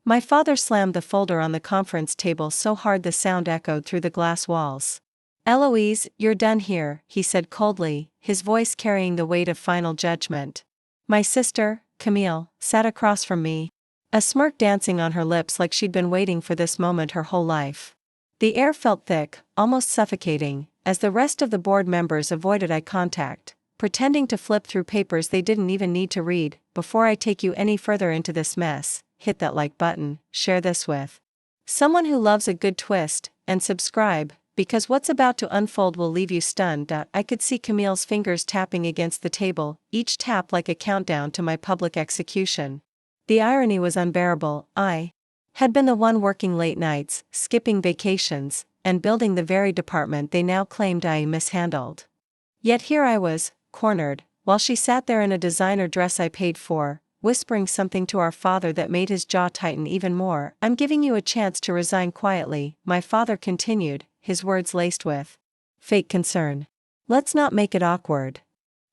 My father slammed the folder on the conference table so hard the sound echoed through the glass walls. "Eloise, you're done here," he said coldly, his voice carrying the weight of final judgment. My sister, Camille, sat across from me, a smirk dancing on her lips like she'd been waiting for this moment her whole life. The air felt thick, almost suffocating, as the rest of the board members avoided eye contact, pretending to flip through papers they didn't even need to read. "Before I take you any further into this mess, hit that like button, share this with someone who loves a good twist, and subscribe, because what's about to unfold will leave you stunned." I could see Camille's fingers tapping against the table, each tap like a countdown to my public execution. The irony was unbearable. I had been the one working late nights, skipping vacations, and building the very department they now claimed I mishandled. Yet here I was, cornered, while she sat there in a designer dress I paid for, whispering something to our father that made his jaw tighten even more. "I'm giving you a chance to resign quietly," my father continued, his words laced with fake concern. "Let's not make it awkward."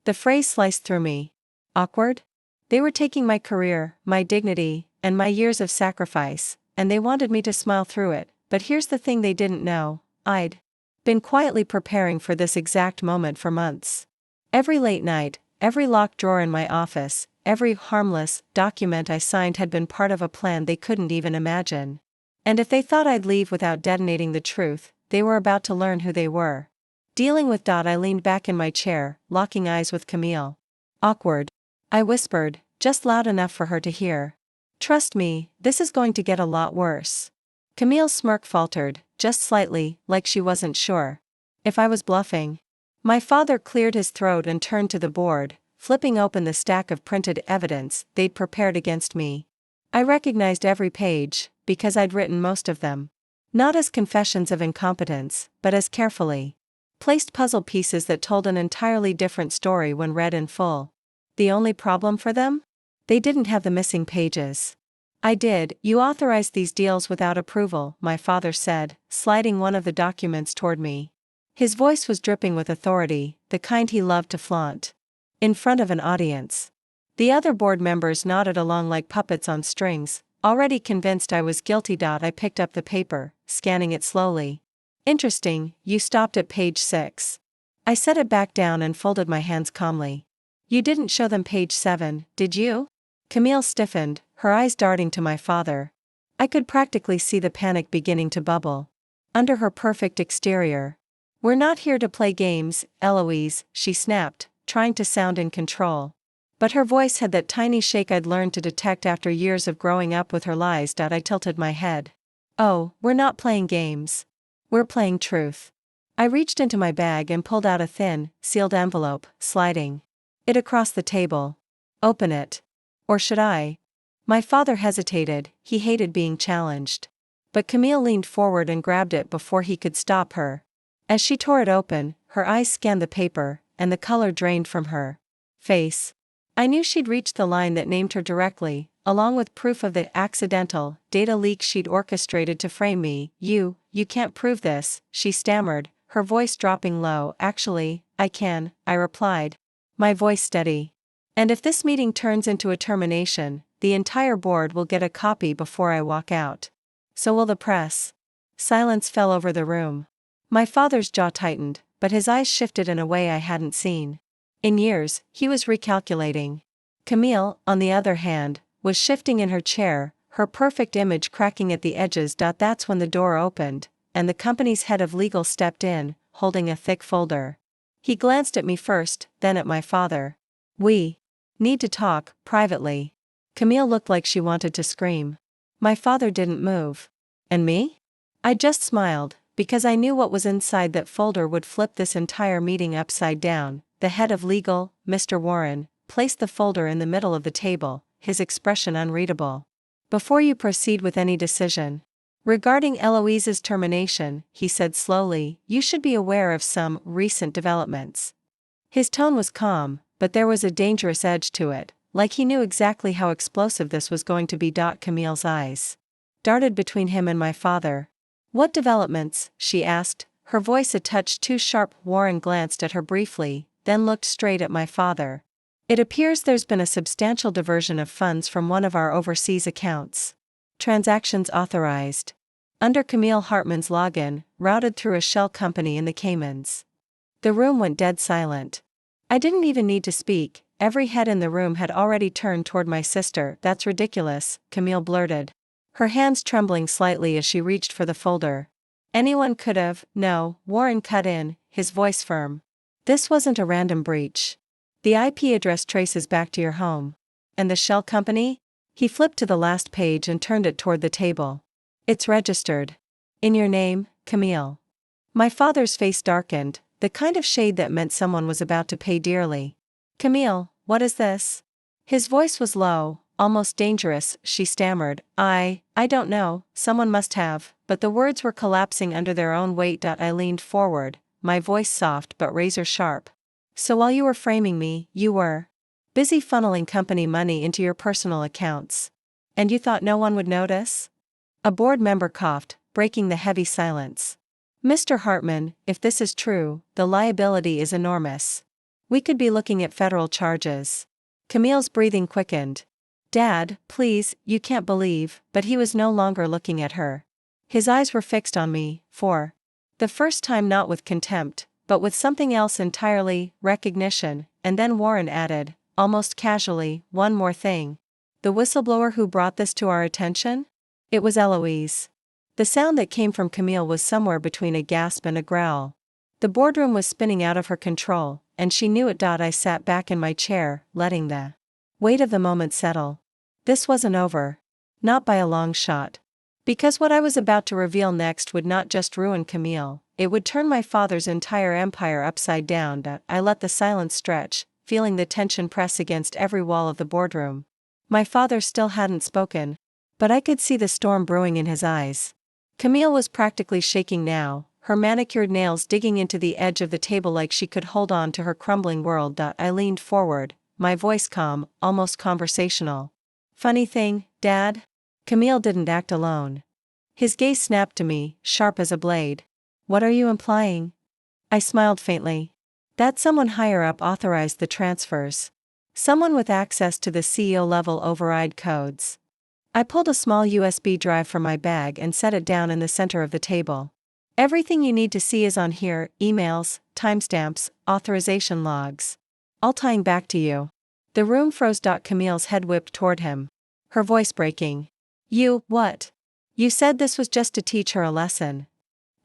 The phrase sliced through me. Awkward? They were taking my career, my dignity, and my years of sacrifice, and they wanted me to smile through it. But here's the thing they didn't know: I'd been quietly preparing for this exact moment for months. Every late night, every locked drawer in my office, every harmless document I signed had been part of a plan they couldn't even imagine. And if they thought I'd leave without detonating the truth, they were about to learn who they were dealing with. I leaned back in my chair, locking eyes with Camille. "Awkward," I whispered, just loud enough for her to hear. "Trust me, this is going to get a lot worse." Camille's smirk faltered, just slightly, like she wasn't sure if I was bluffing. My father cleared his throat and turned to the board, flipping open the stack of printed evidence they'd prepared against me. I recognized every page, because I'd written most of them. Not as confessions of incompetence, but as carefully placed puzzle pieces that told an entirely different story when read in full. The only problem for them? They didn't have the missing pages. "I did." "You authorized these deals without approval," my father said, sliding one of the documents toward me. His voice was dripping with authority, the kind he loved to flaunt in front of an audience. The other board members nodded along like puppets on strings, already convinced I was guilty. I picked up the paper, scanning it slowly. "Interesting, you stopped at page 6. I set it back down and folded my hands calmly. "You didn't show them page 7, did you?" Camille stiffened, her eyes darting to my father. I could practically see the panic beginning to bubble under her perfect exterior. "We're not here to play games, Eloise," she snapped, trying to sound in control. But her voice had that tiny shake I'd learned to detect after years of growing up with her lies. I tilted my head. "Oh, we're not playing games. We're playing truth." I reached into my bag and pulled out a thin, sealed envelope, sliding it across the table. "Open it. Or should I?" My father hesitated, he hated being challenged. But Camille leaned forward and grabbed it before he could stop her. As she tore it open, her eyes scanned the paper, and the color drained from her face. I knew she'd reached the line that named her directly, along with proof of the accidental data leak she'd orchestrated to frame me. You can't prove this," she stammered, her voice dropping low. "Actually, I can," I replied, my voice steady. "And if this meeting turns into a termination, the entire board will get a copy before I walk out. So will the press." Silence fell over the room. My father's jaw tightened, but his eyes shifted in a way I hadn't seen in years. He was recalculating. Camille, on the other hand, was shifting in her chair, her perfect image cracking at the edges. That's when the door opened, and the company's head of legal stepped in, holding a thick folder. He glanced at me first, then at my father. "We need to talk, privately." Camille looked like she wanted to scream. My father didn't move. "And me?" I just smiled, because I knew what was inside that folder would flip this entire meeting upside down. The head of legal, Mr. Warren, placed the folder in the middle of the table, his expression unreadable. "Before you proceed with any decision regarding Eloise's termination," he said slowly, "you should be aware of some recent developments." His tone was calm, but there was a dangerous edge to it, like he knew exactly how explosive this was going to be. Camille's eyes darted between him and my father. "What developments?" she asked, her voice a touch too sharp. Warren glanced at her briefly, then looked straight at my father. "It appears there's been a substantial diversion of funds from one of our overseas accounts." Transactions authorized. Under Camille Hartman's login, routed through a shell company in the Caymans. The room went dead silent. I didn't even need to speak, every head in the room had already turned toward my sister. That's ridiculous, Camille blurted, her hands trembling slightly as she reached for the folder. Anyone could have. No, Warren cut in, his voice firm. This wasn't a random breach. The IP address traces back to your home. And the shell company? He flipped to the last page and turned it toward the table. It's registered. In your name, Camille. My father's face darkened, the kind of shade that meant someone was about to pay dearly. Camille, what is this? His voice was low, almost dangerous. She stammered, I don't know, someone must have, but the words were collapsing under their own weight. I leaned forward, my voice soft but razor sharp. So while you were framing me, you were busy funneling company money into your personal accounts. And you thought no one would notice? A board member coughed, breaking the heavy silence. Mr. Hartman, if this is true, the liability is enormous. We could be looking at federal charges. Camille's breathing quickened. Dad, please, you can't believe, but he was no longer looking at her. His eyes were fixed on me, for the first time, not with contempt, but with something else entirely, recognition. And then Warren added, almost casually, one more thing. The whistleblower who brought this to our attention? It was Eloise. The sound that came from Camille was somewhere between a gasp and a growl. The boardroom was spinning out of her control, and she knew it. I sat back in my chair, letting the weight of the moment settle. This wasn't over. Not by a long shot. Because what I was about to reveal next would not just ruin Camille, it would turn my father's entire empire upside down. I let the silence stretch, feeling the tension press against every wall of the boardroom. My father still hadn't spoken, but I could see the storm brewing in his eyes. Camille was practically shaking now, her manicured nails digging into the edge of the table like she could hold on to her crumbling world. I leaned forward, my voice calm, almost conversational. Funny thing, Dad? Camille didn't act alone. His gaze snapped to me, sharp as a blade. What are you implying? I smiled faintly. That someone higher up authorized the transfers. Someone with access to the CEO-level override codes. I pulled a small USB drive from my bag and set it down in the center of the table. Everything you need to see is on here, emails, timestamps, authorization logs. All tying back to you. The room froze. Camille's head whipped toward him. Her voice breaking. You, what? You said this was just to teach her a lesson.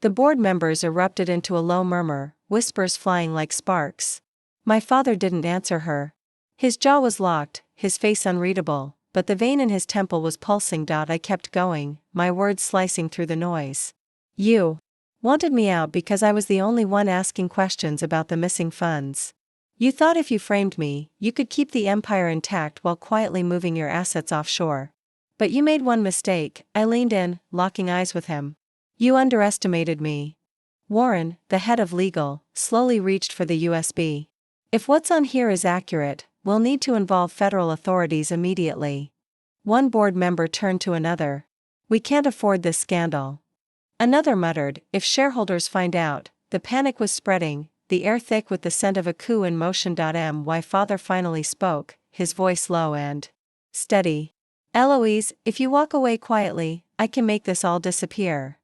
The board members erupted into a low murmur, whispers flying like sparks. My father didn't answer her. His jaw was locked, his face unreadable, but the vein in his temple was pulsing. I kept going, my words slicing through the noise. You wanted me out because I was the only one asking questions about the missing funds. You thought if you framed me, you could keep the empire intact while quietly moving your assets offshore. But you made one mistake. I leaned in, locking eyes with him. You underestimated me. Warren, the head of legal, slowly reached for the USB. If what's on here is accurate, we'll need to involve federal authorities immediately. One board member turned to another. We can't afford this scandal. Another muttered, if shareholders find out. The panic was spreading, the air thick with the scent of a coup in motion. My father finally spoke, his voice low and steady. Eloise, if you walk away quietly, I can make this all disappear.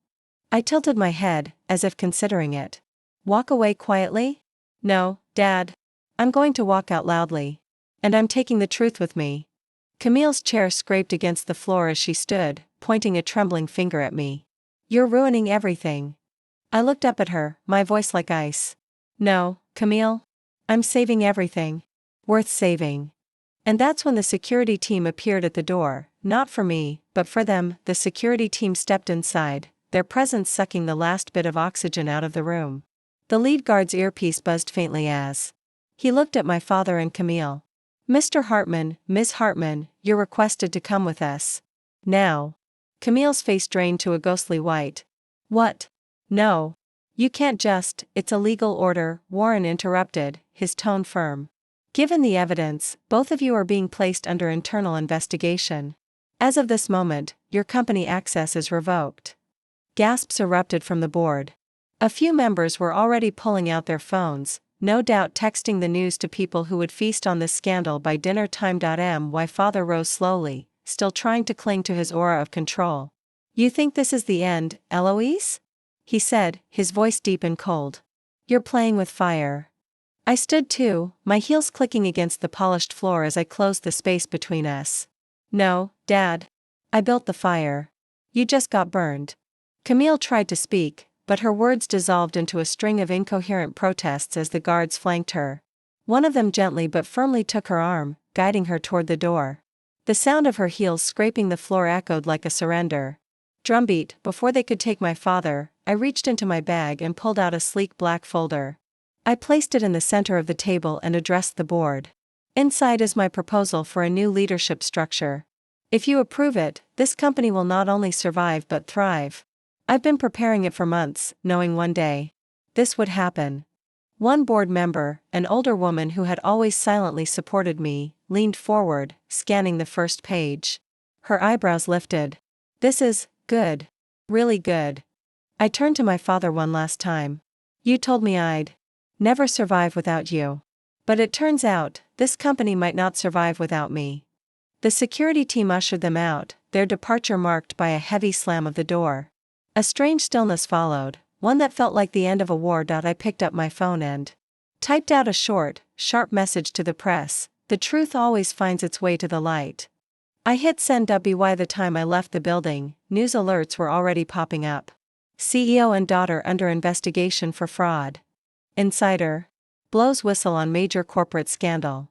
I tilted my head, as if considering it. Walk away quietly? No, Dad. I'm going to walk out loudly. And I'm taking the truth with me. Camille's chair scraped against the floor as she stood, pointing a trembling finger at me. You're ruining everything. I looked up at her, my voice like ice. No, Camille. I'm saving everything. Worth saving. And that's when the security team appeared at the door, not for me, but for them. The security team stepped inside, their presence sucking the last bit of oxygen out of the room. The lead guard's earpiece buzzed faintly as he looked at my father and Camille. Mr. Hartman, Ms. Hartman, you're requested to come with us. Now. Camille's face drained to a ghostly white. What? No. You can't just, it's a legal order, Warren interrupted, his tone firm. Given the evidence, both of you are being placed under internal investigation. As of this moment, your company access is revoked. Gasps erupted from the board. A few members were already pulling out their phones, no doubt texting the news to people who would feast on this scandal by dinner time. My father rose slowly, still trying to cling to his aura of control. "You think this is the end, Eloise?" he said, his voice deep and cold. "You're playing with fire." I stood too, my heels clicking against the polished floor as I closed the space between us. "No, Dad. I built the fire. You just got burned." Camille tried to speak, but her words dissolved into a string of incoherent protests as the guards flanked her. One of them gently but firmly took her arm, guiding her toward the door. The sound of her heels scraping the floor echoed like a surrender drumbeat. Before they could take my father, I reached into my bag and pulled out a sleek black folder. I placed it in the center of the table and addressed the board. "Inside is my proposal for a new leadership structure. If you approve it, this company will not only survive but thrive. I've been preparing it for months, knowing one day this would happen." One board member, an older woman who had always silently supported me, leaned forward, scanning the first page. Her eyebrows lifted. "This is good. Really good." I turned to my father one last time. "You told me I'd never survive without you. But it turns out, this company might not survive without me." The security team ushered them out, their departure marked by a heavy slam of the door. A strange stillness followed, one that felt like the end of a war. I picked up my phone and typed out a short, sharp message to the press. "The truth always finds its way to the light." I hit send. By the time I left the building, news alerts were already popping up. CEO and daughter under investigation for fraud. Insider blows whistle on major corporate scandal.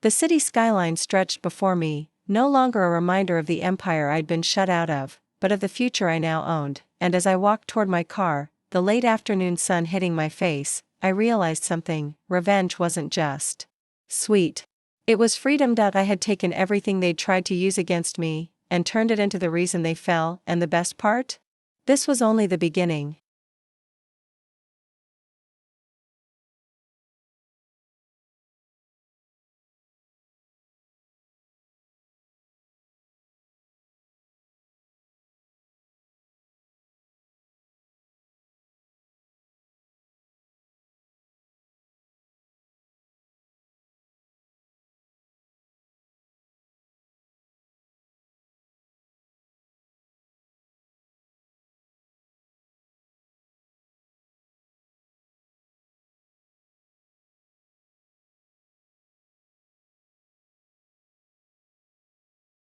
The city skyline stretched before me, no longer a reminder of the empire I'd been shut out of, but of the future I now owned, and as I walked toward my car, the late afternoon sun hitting my face, I realized something: revenge wasn't just sweet. It was freedom. I had taken everything they'd tried to use against me, and turned it into the reason they fell, and the best part? This was only the beginning.